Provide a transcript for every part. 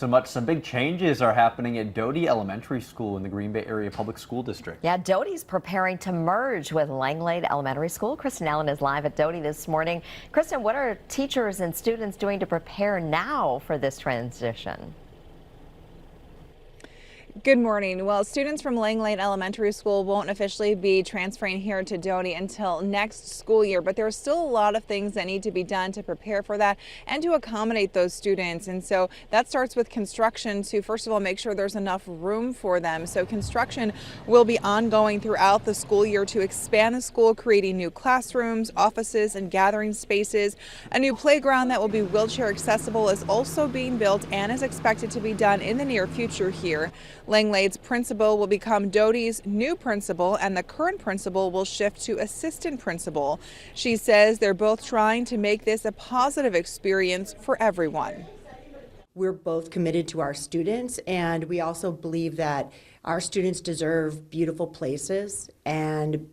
Some big changes are happening at Doty Elementary School in the Green Bay Area Public School District. Yeah, Doty's preparing to merge with Langlade Elementary School. Kristen Allen is live at Doty this morning. Kristen, what are teachers and students doing to prepare now for this transition? Good morning. Well, students from Langlade Elementary School won't officially be transferring here to Doty until next school year, but there are still a lot of things that need to be done to prepare for that and to accommodate those students. And so that starts with construction to, first of all, make sure there's enough room for them. So construction will be ongoing throughout the school year to expand the school, creating new classrooms, offices, and gathering spaces. A new playground that will be wheelchair accessible is also being built and is expected to be done in the near future here. Langlade's principal will become Doty's new principal, and the current principal will shift to assistant principal. She says they're both trying to make this a positive experience for everyone. We're both committed to our students, and we also believe that our students deserve beautiful places and,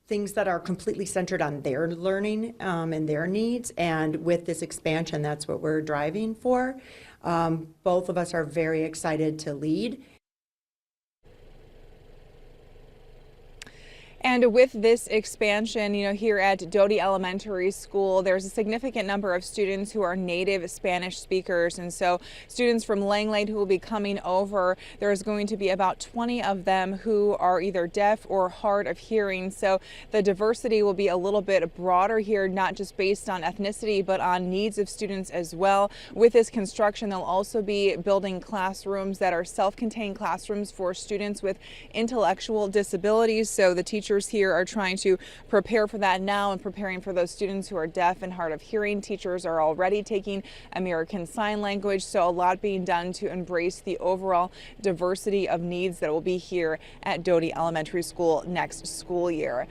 things that are completely centered on their learning and their needs. And with this expansion, that's what we're driving for. Both of us are very excited to lead. And with this expansion, here at Doty Elementary School, there's a significant number of students who are native Spanish speakers. And so students from Langlade who will be coming over, there's going to be about 20 of them who are either deaf or hard of hearing. So the diversity will be a little bit broader here, not just based on ethnicity, but on needs of students as well. With this construction, they'll also be building classrooms that are self-contained classrooms for students with intellectual disabilities. So the teachers here are trying to prepare for that now and preparing for those students who are deaf and hard of hearing. Teachers are already taking American Sign Language, so a lot being done to embrace the overall diversity of needs that will be here at Doty Elementary School next school year.